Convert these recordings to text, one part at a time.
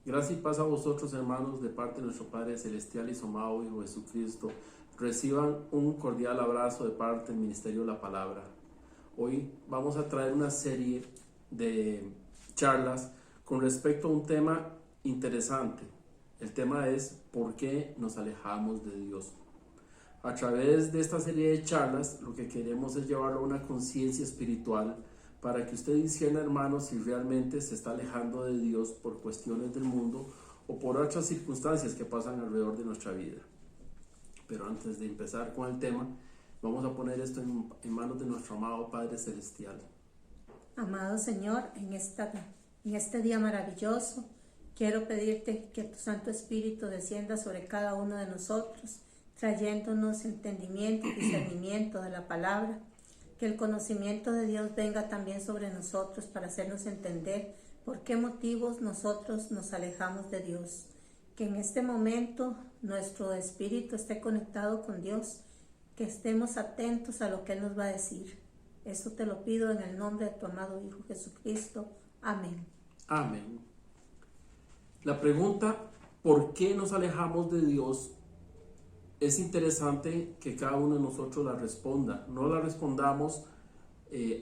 Gracias y paz a vosotros, hermanos, de parte de nuestro Padre Celestial y su amado Hijo Jesucristo. Reciban un cordial abrazo de parte del Ministerio de la Palabra. Hoy vamos a traer una serie de charlas con respecto a un tema interesante. El tema es ¿por qué nos alejamos de Dios? A través de esta serie de charlas, lo que queremos es llevarlo a una conciencia espiritual para que usted discierna, hermanos, si realmente se está alejando de Dios por cuestiones del mundo o por otras circunstancias que pasan alrededor de nuestra vida. Pero antes de empezar con el tema, vamos a poner esto en manos de nuestro amado Padre Celestial. Amado Señor, en este día maravilloso, quiero pedirte que tu Santo Espíritu descienda sobre cada uno de nosotros, trayéndonos entendimiento y discernimiento de la palabra. Que el conocimiento de Dios venga también sobre nosotros para hacernos entender por qué motivos nosotros nos alejamos de Dios. Que en este momento nuestro espíritu esté conectado con Dios, que estemos atentos a lo que Él nos va a decir. Esto te lo pido en el nombre de tu amado Hijo Jesucristo. Amén. Amén. La pregunta, ¿por qué nos alejamos de Dios? Es interesante que cada uno de nosotros la responda. No la respondamos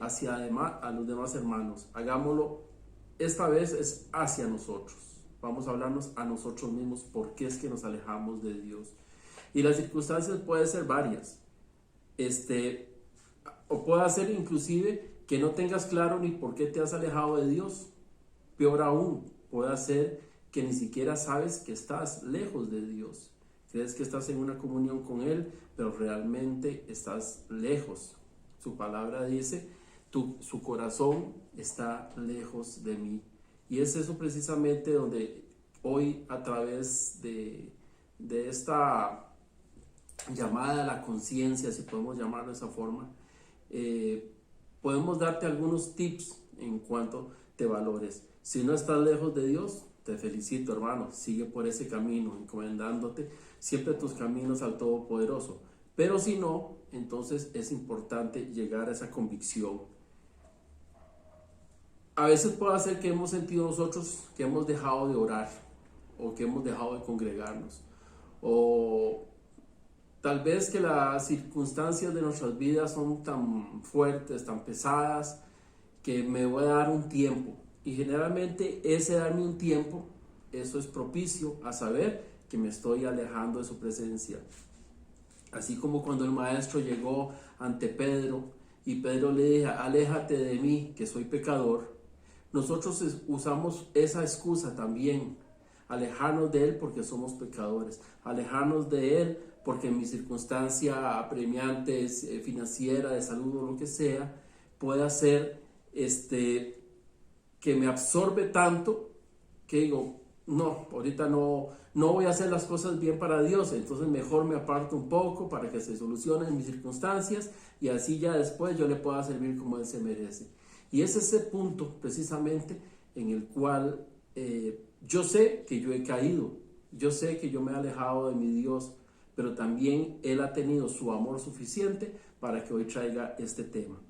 a los demás hermanos. Hagámoslo, esta vez es hacia nosotros. Vamos a hablarnos a nosotros mismos por qué es que nos alejamos de Dios. Y las circunstancias pueden ser varias. O puede ser inclusive que no tengas claro ni por qué te has alejado de Dios. Peor aún, puede ser que ni siquiera sabes que estás lejos de Dios. Crees que estás en una comunión con Él, pero realmente estás lejos. Su palabra dice, su corazón está lejos de mí. Y es eso precisamente donde hoy, a través de esta llamada a la conciencia, si podemos llamarlo de esa forma, podemos darte algunos tips en cuanto te valores. Si no estás lejos de Dios, te felicito, hermano, sigue por ese camino, encomendándote siempre tus caminos al Todopoderoso. Pero si no, entonces es importante llegar a esa convicción. A veces puede ser que hemos sentido nosotros que hemos dejado de orar, o que hemos dejado de congregarnos, o tal vez que las circunstancias de nuestras vidas son tan fuertes, tan pesadas, que me voy a dar un tiempo. Y generalmente ese darme un tiempo, eso es propicio a saber que me estoy alejando de su presencia. Así como cuando el maestro llegó ante Pedro y Pedro le dijo, aléjate de mí, que soy pecador. Nosotros usamos esa excusa también, alejarnos de Él porque somos pecadores, alejarnos de Él porque mi circunstancia apremiante, financiera, de salud o lo que sea, puede hacer que me absorbe tanto que digo, no, ahorita no voy a hacer las cosas bien para Dios, entonces mejor me aparto un poco para que se solucionen mis circunstancias y así ya después yo le pueda servir como Él se merece. Y es ese punto precisamente en el cual yo sé que yo he caído, yo sé que yo me he alejado de mi Dios, pero también Él ha tenido su amor suficiente para que hoy traiga este tema.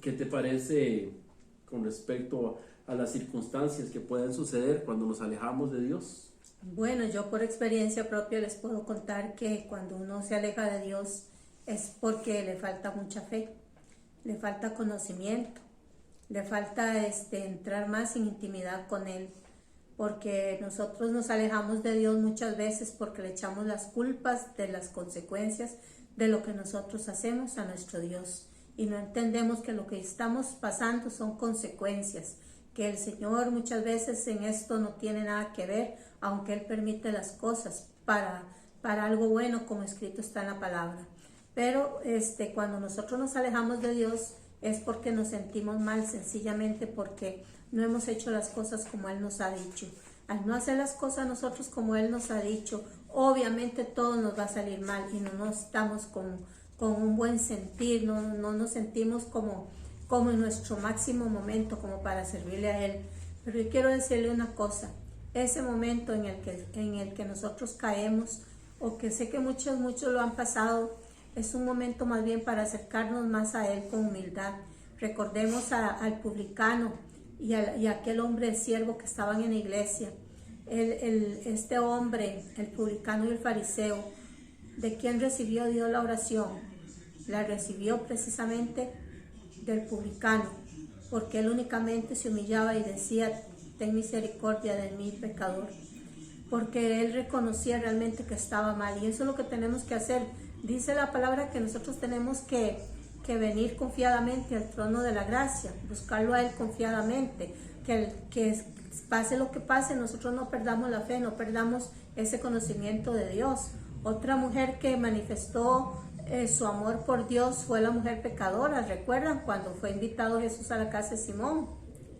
¿Qué te parece con respecto a las circunstancias que pueden suceder cuando nos alejamos de Dios? Bueno, yo por experiencia propia les puedo contar que cuando uno se aleja de Dios es porque le falta mucha fe, le falta conocimiento, le falta entrar más en intimidad con Él, porque nosotros nos alejamos de Dios muchas veces porque le echamos las culpas de las consecuencias de lo que nosotros hacemos a nuestro Dios. Y no entendemos que lo que estamos pasando son consecuencias, que el Señor muchas veces en esto no tiene nada que ver, aunque Él permite las cosas para algo bueno, como escrito está en la palabra. Pero cuando nosotros nos alejamos de Dios es porque nos sentimos mal, sencillamente porque no hemos hecho las cosas como Él nos ha dicho. Al no hacer las cosas nosotros como Él nos ha dicho, obviamente todo nos va a salir mal y no nos estamos con un buen sentir, no nos sentimos como en nuestro máximo momento, como para servirle a Él. Pero yo quiero decirle una cosa, ese momento en el que nosotros caemos, o que sé que muchos lo han pasado, es un momento más bien para acercarnos más a Él con humildad. Recordemos al publicano y aquel hombre siervo que estaban en la iglesia. Este hombre, el publicano y el fariseo, ¿de quién recibió Dios la oración? La recibió precisamente del publicano, porque él únicamente se humillaba y decía: ten misericordia de mí, pecador, porque él reconocía realmente que estaba mal. Y eso es lo que tenemos que hacer. Dice la palabra que nosotros tenemos que venir confiadamente al trono de la gracia, buscarlo a él confiadamente, que pase lo que pase, nosotros no perdamos la fe, no perdamos ese conocimiento de Dios. Otra mujer que manifestó su amor por Dios fue la mujer pecadora. ¿Recuerdan cuando fue invitado Jesús a la casa de Simón?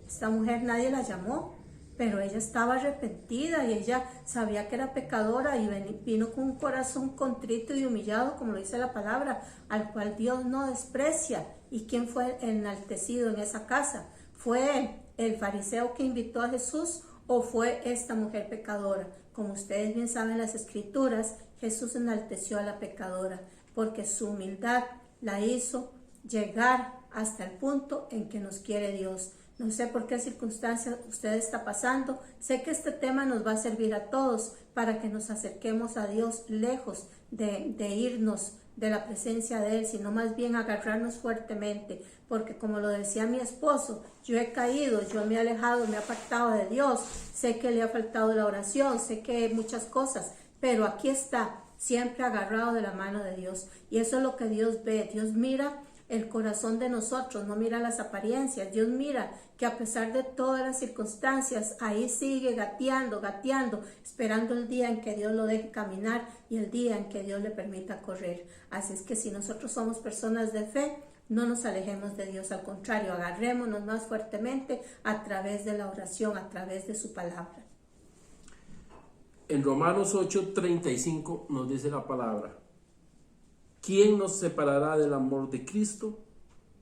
Esta mujer nadie la llamó, pero ella estaba arrepentida y ella sabía que era pecadora y vino con un corazón contrito y humillado, como lo dice la palabra, al cual Dios no desprecia. ¿Y quién fue enaltecido en esa casa? ¿Fue el fariseo que invitó a Jesús o fue esta mujer pecadora? Como ustedes bien saben las escrituras, Jesús enalteció a la pecadora porque su humildad la hizo llegar hasta el punto en que nos quiere Dios. No sé por qué circunstancias usted está pasando. Sé que este tema nos va a servir a todos para que nos acerquemos a Dios lejos de irnos de la presencia de Él, sino más bien agarrarnos fuertemente. Porque como lo decía mi esposo, yo he caído, yo me he alejado, me he apartado de Dios. Sé que le ha faltado la oración, sé que muchas cosas, pero aquí está, siempre agarrado de la mano de Dios. Y eso es lo que Dios ve. Dios mira el corazón de nosotros, no mira las apariencias. Dios mira que a pesar de todas las circunstancias, ahí sigue gateando, esperando el día en que Dios lo deje caminar y el día en que Dios le permita correr. Así es que si nosotros somos personas de fe, no nos alejemos de Dios, al contrario, agarrémonos más fuertemente a través de la oración, a través de su palabra. En Romanos 8:35 nos dice la palabra: ¿quién nos separará del amor de Cristo?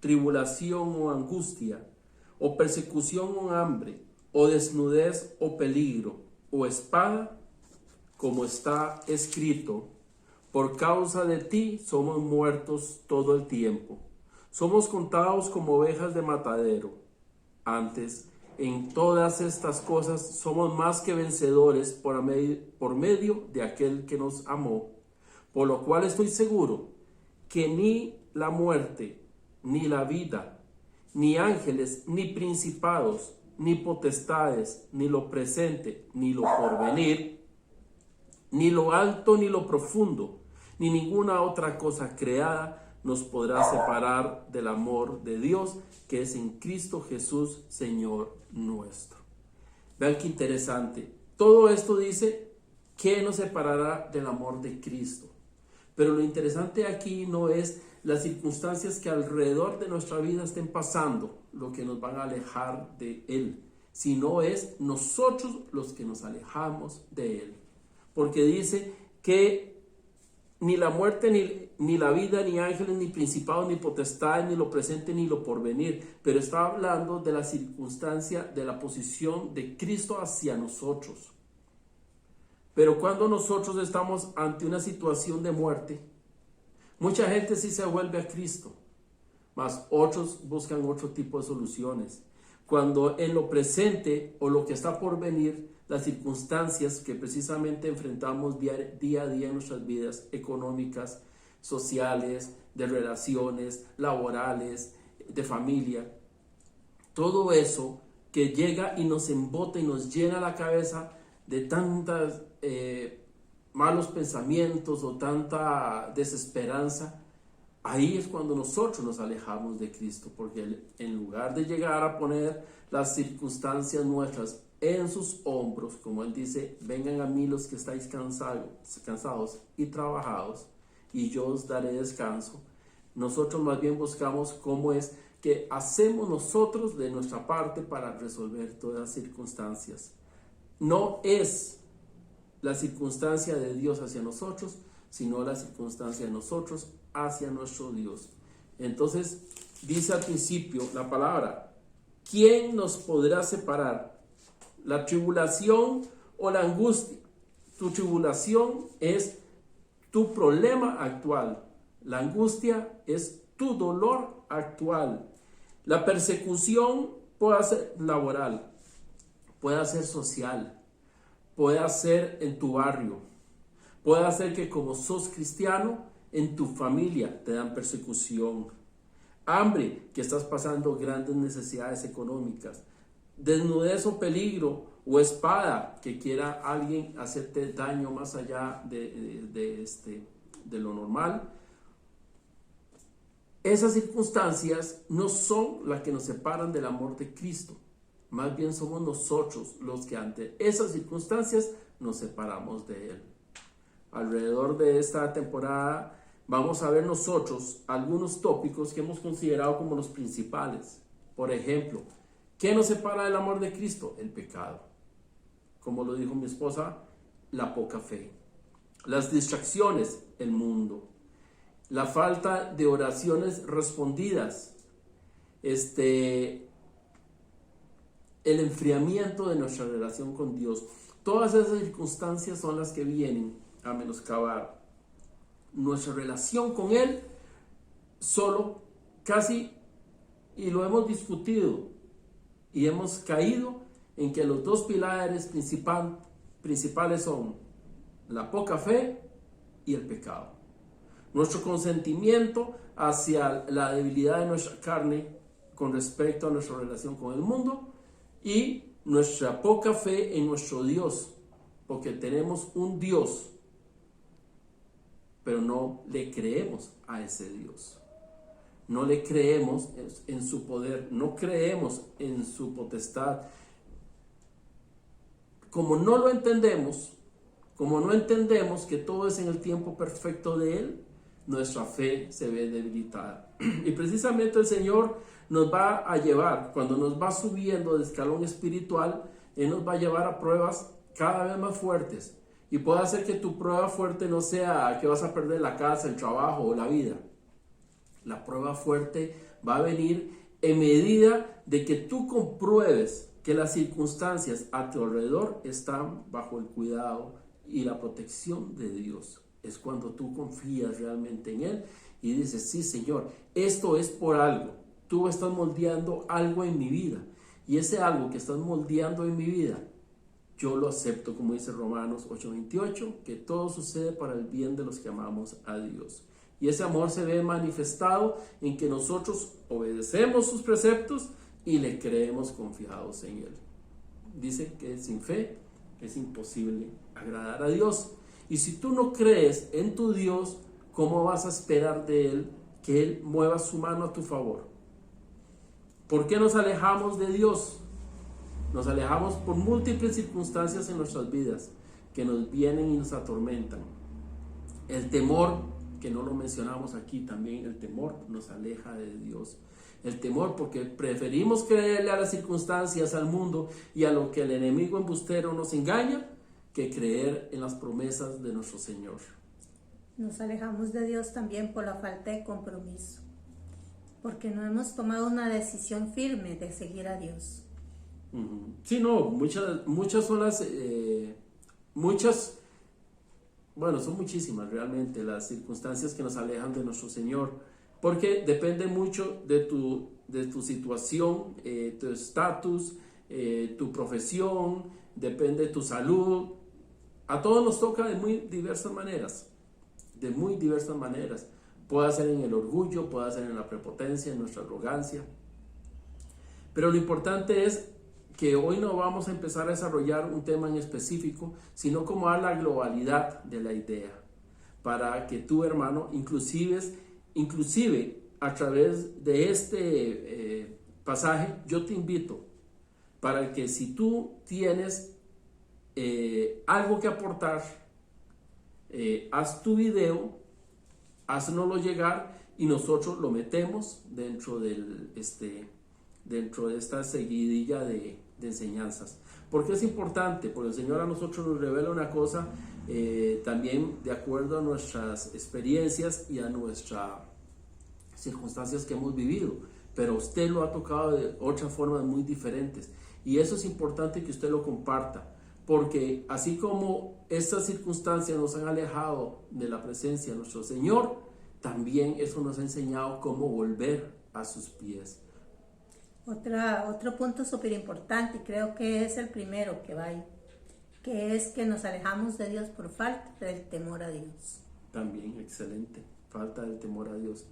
Tribulación o angustia, o persecución o hambre, o desnudez o peligro, o espada, como está escrito: por causa de ti somos muertos todo el tiempo. Somos contados como ovejas de matadero. Antes, en todas estas cosas somos más que vencedores por medio de aquel que nos amó. Por lo cual estoy seguro que ni la muerte, ni la vida, ni ángeles, ni principados, ni potestades, ni lo presente, ni lo porvenir, ni lo alto, ni lo profundo, ni ninguna otra cosa creada nos podrá separar del amor de Dios que es en Cristo Jesús, Señor nuestro. Vean qué interesante. Todo esto dice que nos separará del amor de Cristo. Pero lo interesante aquí no es las circunstancias que alrededor de nuestra vida estén pasando, lo que nos van a alejar de Él, sino es nosotros los que nos alejamos de Él. Porque dice que ni la muerte, ni la vida, ni ángeles, ni principados, ni potestades, ni lo presente, ni lo porvenir. Pero está hablando de la circunstancia, de la posición de Cristo hacia nosotros. Pero cuando nosotros estamos ante una situación de muerte, mucha gente sí se vuelve a Cristo, mas otros buscan otro tipo de soluciones. Cuando en lo presente o lo que está por venir, las circunstancias que precisamente enfrentamos día a día en nuestras vidas económicas, sociales, de relaciones, laborales, de familia, todo eso que llega y nos embota y nos llena la cabeza de tantos malos pensamientos o tanta desesperanza, ahí es cuando nosotros nos alejamos de Cristo, porque en lugar de llegar a poner las circunstancias nuestras en sus hombros, como Él dice: vengan a mí los que estáis cansados y trabajados, y yo os daré descanso. Nosotros más bien buscamos cómo es que hacemos nosotros de nuestra parte para resolver todas las circunstancias. No es la circunstancia de Dios hacia nosotros, sino la circunstancia de nosotros hacia nuestro Dios. Entonces, dice al principio la palabra: ¿quién nos podrá separar? La tribulación o la angustia. Tu tribulación es tu problema actual. La angustia es tu dolor actual. La persecución puede ser laboral, puede ser social, puede ser en tu barrio, puede ser que como sos cristiano, en tu familia te dan persecución, hambre, que estás pasando grandes necesidades económicas, desnudez o peligro, o espada, que quiera alguien hacerte daño más allá de lo normal. Esas circunstancias no son las que nos separan del amor de Cristo. Más bien somos nosotros los que ante esas circunstancias nos separamos de Él. Alrededor de esta temporada vamos a ver nosotros algunos tópicos que hemos considerado como los principales. Por ejemplo, ¿qué nos separa del amor de Cristo? El pecado. Como lo dijo mi esposa, la poca fe. Las distracciones, el mundo. La falta de oraciones respondidas. El enfriamiento de nuestra relación con Dios. Todas esas circunstancias son las que vienen a menoscabar nuestra relación con Él. Solo casi, y lo hemos discutido, y hemos caído en que los dos pilares principales son la poca fe y el pecado. Nuestro consentimiento hacia la debilidad de nuestra carne con respecto a nuestra relación con el mundo y nuestra poca fe en nuestro Dios, porque tenemos un Dios, pero no le creemos a ese Dios. No le creemos en su poder, no creemos en su potestad. Como no lo entendemos, como no entendemos que todo es en el tiempo perfecto de Él, nuestra fe se ve debilitada. Y precisamente el Señor nos va a llevar, cuando nos va subiendo de escalón espiritual, Él nos va a llevar a pruebas cada vez más fuertes. Y puede hacer que tu prueba fuerte no sea que vas a perder la casa, el trabajo o la vida. La prueba fuerte va a venir en medida de que tú compruebes que las circunstancias a tu alrededor están bajo el cuidado y la protección de Dios. Es cuando tú confías realmente en Él y dices, sí, Señor, esto es por algo. Tú estás moldeando algo en mi vida. Y ese algo que estás moldeando en mi vida, yo lo acepto, como dice Romanos 8:28, que todo sucede para el bien de los que amamos a Dios. Y ese amor se ve manifestado en que nosotros obedecemos sus preceptos y le creemos confiados en Él. Dice que sin fe es imposible agradar a Dios. Y si tú no crees en tu Dios, ¿cómo vas a esperar de Él que Él mueva su mano a tu favor? ¿Por qué nos alejamos de Dios? Nos alejamos por múltiples circunstancias en nuestras vidas que nos vienen y nos atormentan. El temor, que no lo mencionamos aquí también, el temor nos aleja de Dios. El temor porque preferimos creerle a las circunstancias, al mundo y a lo que el enemigo embustero nos engaña, que creer en las promesas de nuestro Señor. Nos alejamos de Dios también por la falta de compromiso, porque no hemos tomado una decisión firme de seguir a Dios. Sí, no, muchas son las, bueno, son muchísimas realmente las circunstancias que nos alejan de nuestro Señor, porque depende mucho de tu situación, tu estatus, tu profesión, depende de tu salud. A todos nos toca de muy diversas maneras, Puede ser en el orgullo, puede ser en la prepotencia, en nuestra arrogancia. Pero lo importante es que hoy no vamos a empezar a desarrollar un tema en específico, sino como a la globalidad de la idea, para que tú, hermano, inclusive a través de este pasaje, yo te invito para que si tú tienes algo que aportar, haz tu video, haznoslo llegar y nosotros lo metemos dentro de esta seguidilla de enseñanzas. ¿Por qué es importante? Porque el Señor a nosotros nos revela una cosa también de acuerdo a nuestras experiencias y a nuestras circunstancias que hemos vivido, pero usted lo ha tocado de otras formas muy diferentes y eso es importante que usted lo comparta, porque así como estas circunstancias nos han alejado de la presencia de nuestro Señor, también eso nos ha enseñado cómo volver a sus pies. Otro punto súper importante, y creo que es el primero que va ahí, que es que nos alejamos de Dios por falta del temor a Dios. También, excelente, falta del temor a Dios.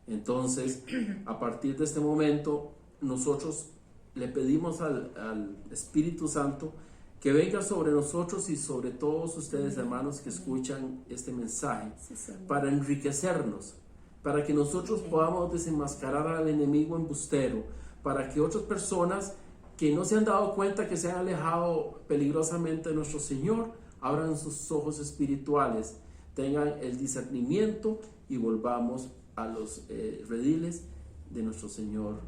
Entonces, a partir de este momento, nosotros le pedimos al Espíritu Santo que venga sobre nosotros y sobre todos ustedes, hermanos, que escuchan este mensaje, Sí, Señor. para enriquecernos, para que nosotros podamos desenmascarar al enemigo embustero, para que otras personas que no se han dado cuenta que se han alejado peligrosamente de nuestro Señor, abran sus ojos espirituales, tengan el discernimiento y volvamos a los rediles de nuestro Señor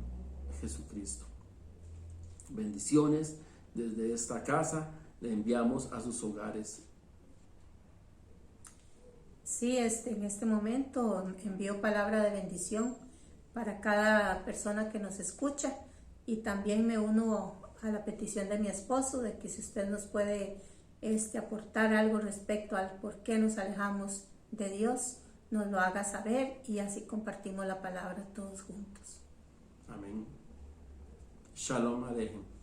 Jesucristo. Bendiciones desde esta casa, le enviamos a sus hogares. Sí, en este momento envío palabra de bendición para cada persona que nos escucha, y también me uno a la petición de mi esposo de que si usted nos puede aportar algo respecto al por qué nos alejamos de Dios, nos lo haga saber, y así compartimos la palabra todos juntos. Amén. Shalom Aleichem.